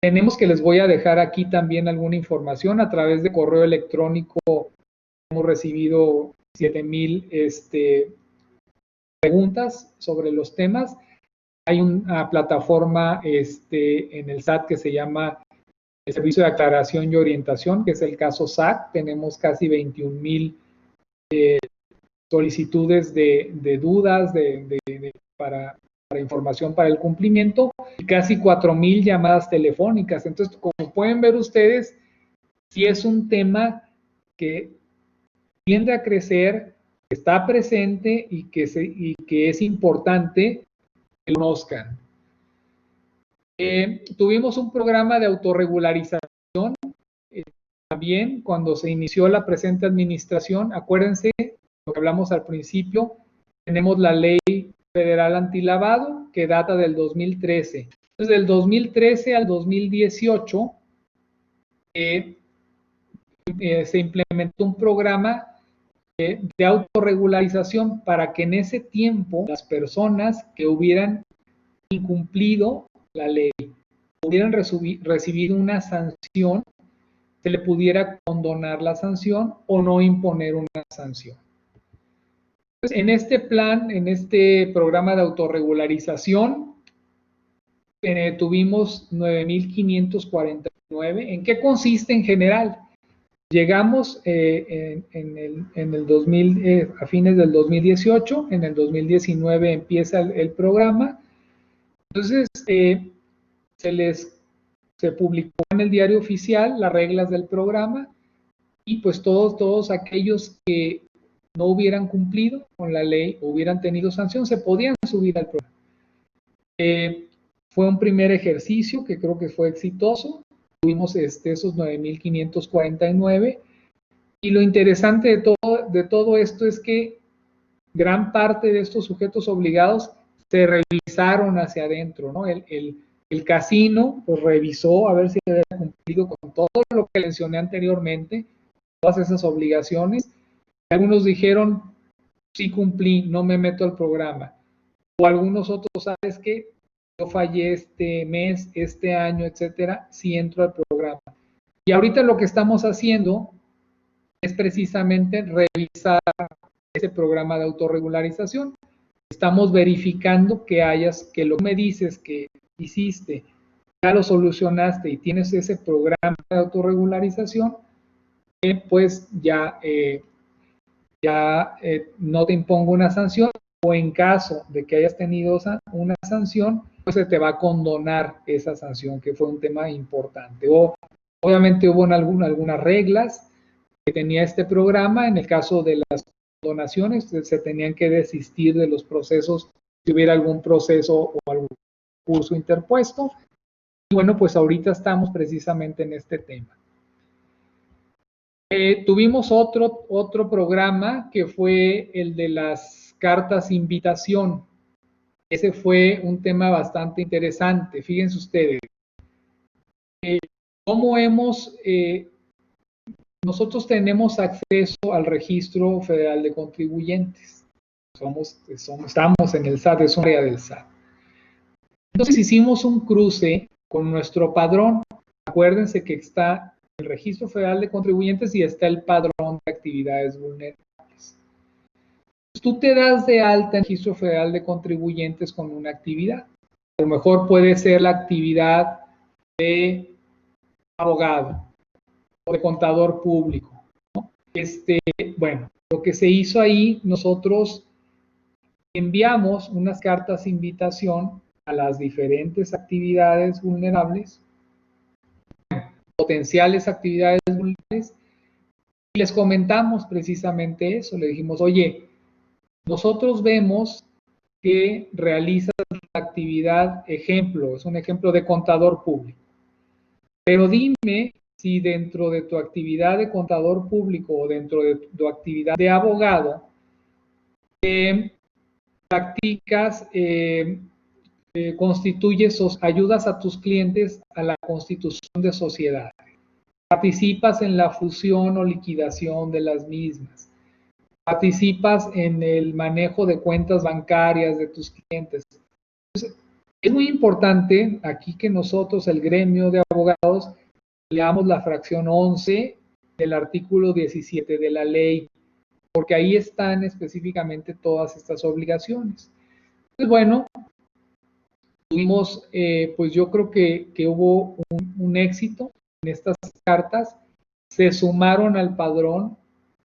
Tenemos que les voy a dejar aquí también alguna información a través de correo electrónico. Hemos recibido 7,000 preguntas sobre los temas. Hay una plataforma en el SAT que se llama el Servicio de Aclaración y Orientación, que es el caso SAC. Tenemos casi 21,000 solicitudes de dudas para información para el cumplimiento y casi 4,000 llamadas telefónicas. Entonces, como pueden ver ustedes, sí es un tema que tiende a crecer, está presente y que es importante que lo conozcan. Tuvimos un programa de autorregularización también cuando se inició la presente administración. Acuérdense lo que hablamos al principio, tenemos la ley federal antilavado que data del 2013. Entonces, del 2013 al 2018 se implementó un programa de autorregularización para que en ese tiempo las personas que hubieran incumplido la ley, hubieran recibido una sanción, se le pudiera condonar la sanción o no imponer una sanción. Entonces, en este plan, en este programa de autorregularización, tuvimos 9,549. ¿En qué consiste en general? Llegamos a fines del 2018, en el 2019 empieza el programa. Entonces, se publicó en el diario oficial las reglas del programa y pues todos aquellos que no hubieran cumplido con la ley o hubieran tenido sanción se podían subir al programa. Fue un primer ejercicio que creo que fue exitoso. Tuvimos esos 9,549 y lo interesante de todo esto es que gran parte de estos sujetos obligados se revisaron hacia adentro, ¿no? El casino pues revisó a ver si había cumplido con todo lo que mencioné anteriormente, todas esas obligaciones. Algunos dijeron, sí cumplí, no me meto al programa. O algunos otros, ¿sabes qué? Yo fallé este mes, este año, etcétera, sí entro al programa. Y ahorita lo que estamos haciendo es precisamente revisar ese programa de autorregularización. Estamos verificando que lo que me dices que hiciste, ya lo solucionaste y tienes ese programa de autorregularización, pues ya no te impongo una sanción, o en caso de que hayas tenido una sanción, pues se te va a condonar esa sanción, que fue un tema importante. O obviamente hubo algunas reglas que tenía este programa. En el caso de las donaciones, se tenían que desistir de los procesos si hubiera algún proceso o algún curso interpuesto. Y bueno, pues ahorita estamos precisamente en este tema. Tuvimos otro programa que fue el de las cartas invitación. Ese fue un tema bastante interesante. Fíjense ustedes, cómo nosotros tenemos acceso al Registro Federal de Contribuyentes. Estamos en el SAT, es un área del SAT. Entonces hicimos un cruce con nuestro padrón. Acuérdense que está el Registro Federal de Contribuyentes y está el Padrón de Actividades Vulnerables. Tú te das de alta en el Registro Federal de Contribuyentes con una actividad. A lo mejor puede ser la actividad de abogado o de contador público, ¿no? Bueno, lo que se hizo ahí, nosotros enviamos unas cartas de invitación a las diferentes actividades vulnerables, potenciales actividades vulnerables, y les comentamos precisamente eso. Le dijimos, oye, nosotros vemos que realizas la actividad ejemplo, es un ejemplo de contador público, pero dime si dentro de tu actividad de contador público o dentro de tu actividad de abogado practicas, constituyes o ayudas a tus clientes a la constitución de sociedades. Participas en la fusión o liquidación de las mismas. Participas en el manejo de cuentas bancarias de tus clientes. Entonces, es muy importante aquí que nosotros, el gremio de abogados, leamos la fracción 11 del artículo 17 de la ley, porque ahí están específicamente todas estas obligaciones. Pues bueno, tuvimos, pues yo creo que hubo un éxito en estas cartas. Se sumaron al padrón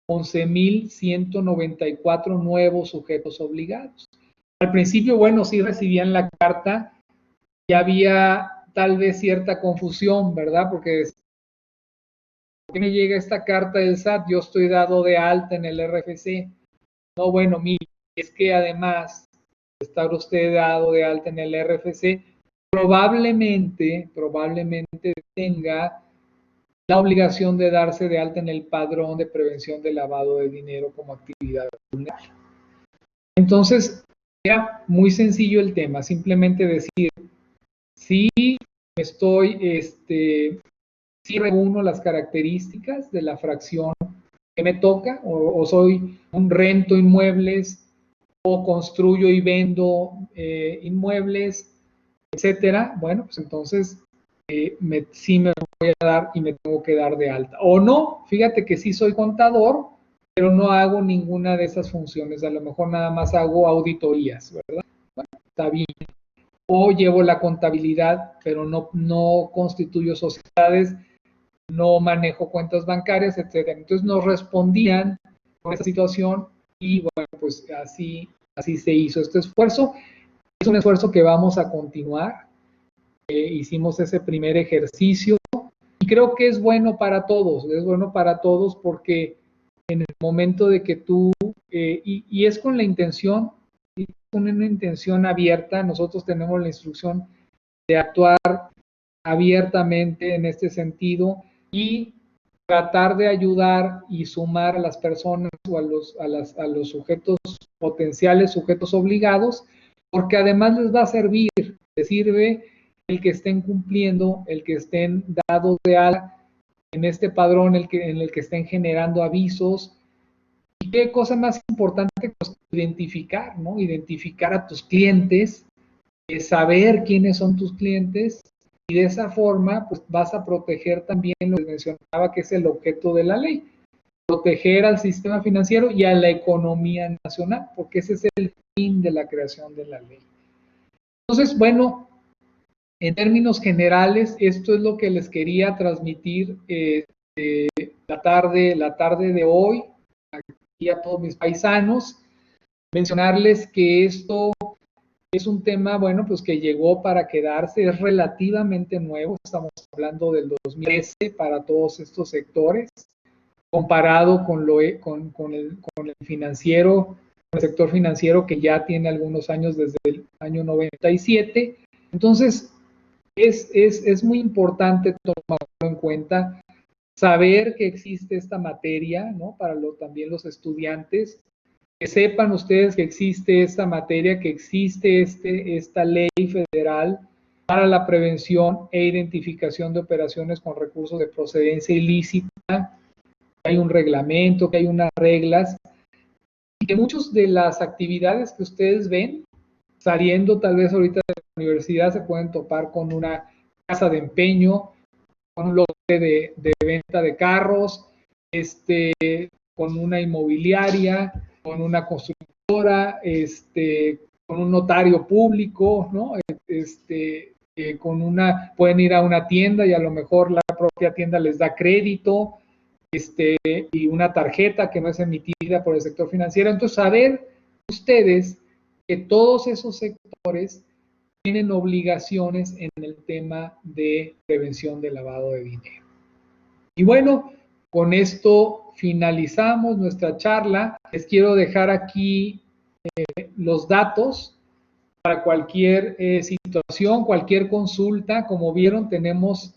11,194 nuevos sujetos obligados. Al principio, bueno, sí recibían la carta y había tal vez cierta confusión, ¿verdad? Porque ¿por qué me llega esta carta del SAT? Yo estoy dado de alta en el RFC. No, bueno, mire, es que además de estar usted dado de alta en el RFC, probablemente tenga la obligación de darse de alta en el padrón de prevención del lavado de dinero como actividad vulnerable. Entonces, era muy sencillo el tema, simplemente decir, si si reúno las características de la fracción que me toca, o soy un rento inmuebles, o construyo y vendo inmuebles, etcétera. Bueno, pues entonces sí me voy a dar y me tengo que dar de alta. O no, fíjate que sí soy contador, pero no hago ninguna de esas funciones. A lo mejor nada más hago auditorías, ¿verdad? Bueno, está bien. O llevo la contabilidad, pero no constituyo sociedades, no manejo cuentas bancarias, etcétera. Entonces nos respondían con esa situación y bueno, pues así se hizo este esfuerzo. Es un esfuerzo que vamos a continuar. Hicimos ese primer ejercicio y creo que es bueno para todos porque en el momento de que tú, y es con la intención, con una intención abierta, nosotros tenemos la instrucción de actuar abiertamente en este sentido y tratar de ayudar y sumar a las personas o a los sujetos potenciales, sujetos obligados, porque además les va a servir, les sirve el que estén cumpliendo, el que estén dados de alta en este padrón, en el que estén generando avisos. Y qué cosa más importante, pues identificar, ¿no? Identificar a tus clientes, saber quiénes son tus clientes, y de esa forma pues vas a proteger también lo que mencionaba, que es el objeto de la ley. proteger al sistema financiero y a la economía nacional, porque ese es el fin de la creación de la ley. Entonces, bueno, en términos generales, esto es lo que les quería transmitir la tarde de hoy aquí a todos mis paisanos. Mencionarles que esto es un tema, bueno, pues que llegó para quedarse, es relativamente nuevo, estamos hablando del 2013 para todos estos sectores, comparado con el financiero, el sector financiero que ya tiene algunos años desde el año 97. Entonces, es muy importante tomarlo en cuenta, saber que existe esta materia, ¿no? Para también los estudiantes, que sepan ustedes que existe esta materia, que existe esta ley federal para la prevención e identificación de operaciones con recursos de procedencia ilícita, que hay un reglamento, que hay unas reglas, y que muchas de las actividades que ustedes ven, saliendo tal vez ahorita de la universidad, se pueden topar con una casa de empeño, con un lote de venta de carros, con una inmobiliaria, con una constructora, con un notario público, ¿no? Pueden ir a una tienda y a lo mejor la propia tienda les da crédito, y una tarjeta que no es emitida por el sector financiero. Entonces, saber ustedes que todos esos sectores tienen obligaciones en el tema de prevención de lavado de dinero. Y bueno, con esto finalizamos nuestra charla. Les quiero dejar aquí los datos para cualquier situación, cualquier consulta. Como vieron, tenemos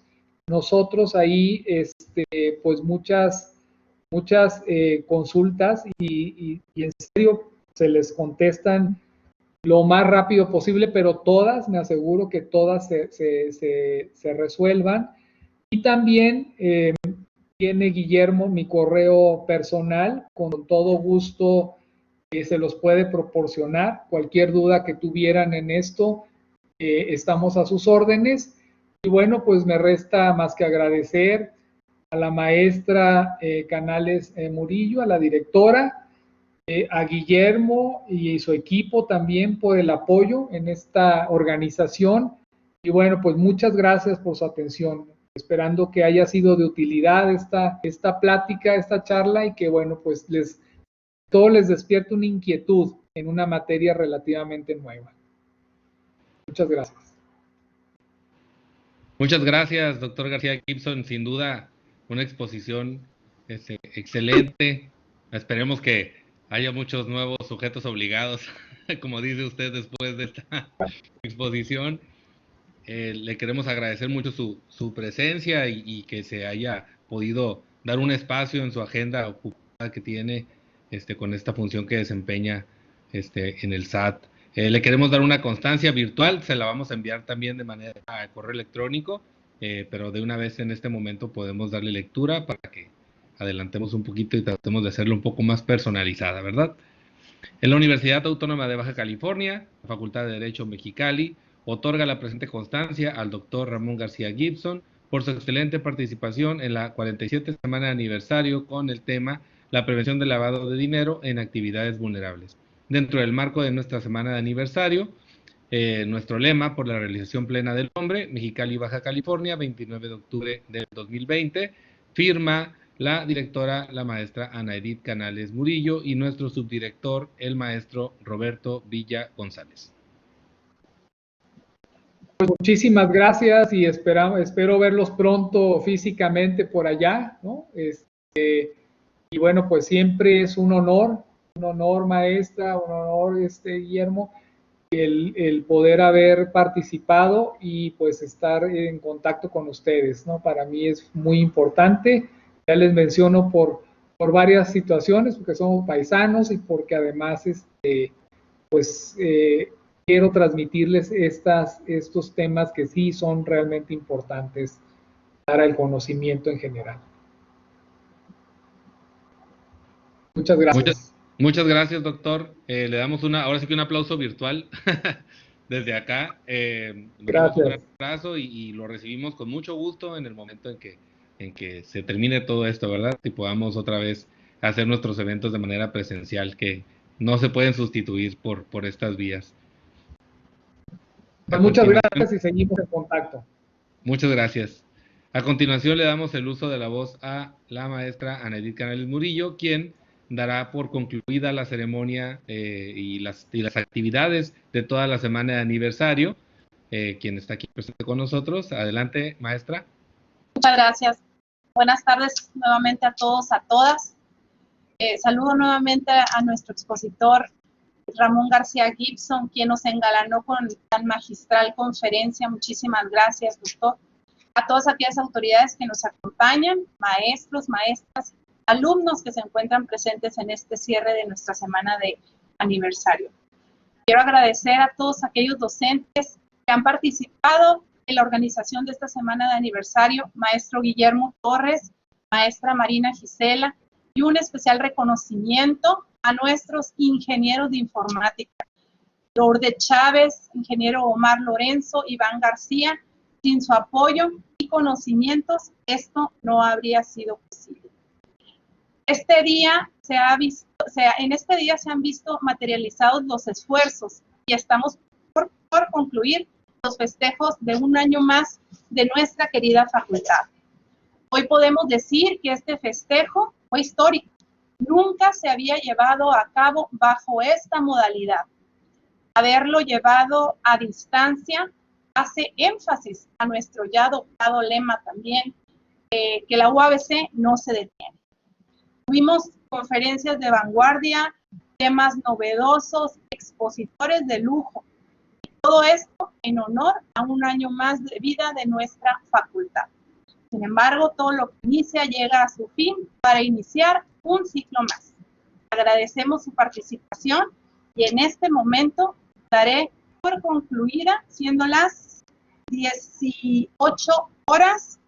nosotros ahí pues muchas consultas y en serio se les contestan lo más rápido posible, pero todas, me aseguro que todas se resuelvan. Y también tiene Guillermo mi correo personal, con todo gusto se los puede proporcionar. Cualquier duda que tuvieran en esto, estamos a sus órdenes. Y bueno, pues me resta más que agradecer a la maestra Canales Murillo, a la directora, a Guillermo y su equipo también por el apoyo en esta organización. Y bueno, pues muchas gracias por su atención. Esperando que haya sido de utilidad esta plática, esta charla, y que bueno, pues todo les despierte una inquietud en una materia relativamente nueva. Muchas gracias. Muchas gracias, doctor García Gibson. Sin duda, una exposición excelente. Esperemos que haya muchos nuevos sujetos obligados, como dice usted, después de esta exposición. Le queremos agradecer mucho su presencia y que se haya podido dar un espacio en su agenda ocupada que tiene con esta función que desempeña en el SAT. Le queremos dar una constancia virtual, se la vamos a enviar también de manera de correo electrónico, pero de una vez en este momento podemos darle lectura para que adelantemos un poquito y tratemos de hacerlo un poco más personalizada, ¿verdad? En la Universidad Autónoma de Baja California, la Facultad de Derecho Mexicali, otorga la presente constancia al doctor Ramón García Gibson por su excelente participación en la 47 semana de aniversario con el tema La prevención del lavado de dinero en actividades vulnerables. Dentro del marco de nuestra semana de aniversario, nuestro lema por la realización plena del hombre, Mexicali, Baja California, 29 de octubre del 2020, firma la directora, la maestra Ana Edith Canales Murillo, y nuestro subdirector, el maestro Roberto Villa González. Pues muchísimas gracias y espero verlos pronto físicamente por allá, ¿no? Y bueno, pues siempre es un honor maestra, un honor Guillermo, el poder haber participado y pues estar en contacto con ustedes, ¿no? Para mí es muy importante. Ya les menciono por varias situaciones, porque somos paisanos y porque además quiero transmitirles estos temas que sí son realmente importantes para el conocimiento en general. Muchas gracias. Muchas gracias, doctor. Le damos ahora sí que un aplauso virtual desde acá. Gracias. Un gran abrazo y lo recibimos con mucho gusto en el momento en que se termine todo esto, ¿verdad? Y podamos otra vez hacer nuestros eventos de manera presencial, que no se pueden sustituir por estas vías. Pues muchas gracias y seguimos en contacto. Muchas gracias. A continuación le damos el uso de la voz a la maestra Ana Edith Canales Murillo, quien dará por concluida la ceremonia y las actividades de toda la semana de aniversario. Quien está aquí presente con nosotros. Adelante, maestra. Muchas gracias. Buenas tardes nuevamente a todos, a todas. Saludo nuevamente a nuestro expositor Ramón García Gibson, quien nos engalanó con tan magistral conferencia. Muchísimas gracias, doctor. A todas aquellas autoridades que nos acompañan, maestros, maestras, alumnos que se encuentran presentes en este cierre de nuestra semana de aniversario. Quiero agradecer a todos aquellos docentes que han participado en la organización de esta semana de aniversario, maestro Guillermo Torres, maestra Marina Gisela, y un especial reconocimiento a nuestros ingenieros de informática, Lourdes Chávez, ingeniero Omar Lorenzo, Iván García. Sin su apoyo y conocimientos, esto no habría sido posible. En este día se han visto materializados los esfuerzos y estamos por concluir los festejos de un año más de nuestra querida facultad. Hoy podemos decir que este festejo fue histórico. Nunca se había llevado a cabo bajo esta modalidad. Haberlo llevado a distancia hace énfasis a nuestro ya adoptado lema también, que la UABC no se detiene. Tuvimos conferencias de vanguardia, temas novedosos, expositores de lujo. Todo esto en honor a un año más de vida de nuestra facultad. Sin embargo, todo lo que inicia llega a su fin para iniciar un ciclo más. Agradecemos su participación y en este momento daré por concluida, siendo las 18:03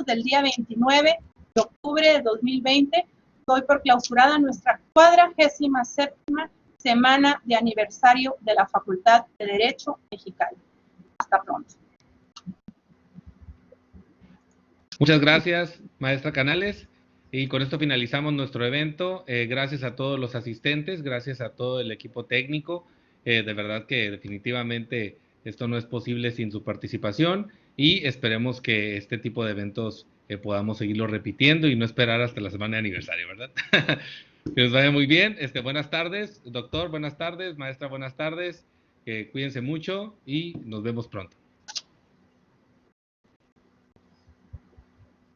del día 29 de octubre de 2020. Doy por clausurada nuestra 47ª semana de aniversario de la Facultad de Derecho Mexicana. Hasta pronto. Muchas gracias, maestra Canales. Y con esto finalizamos nuestro evento. Gracias a todos los asistentes, gracias a todo el equipo técnico. De verdad que definitivamente esto no es posible sin su participación y esperemos que este tipo de eventos podamos seguirlo repitiendo y no esperar hasta la semana de aniversario, ¿verdad? Que les vaya muy bien. Buenas tardes, doctor, buenas tardes, maestra, buenas tardes. Cuídense mucho y nos vemos pronto.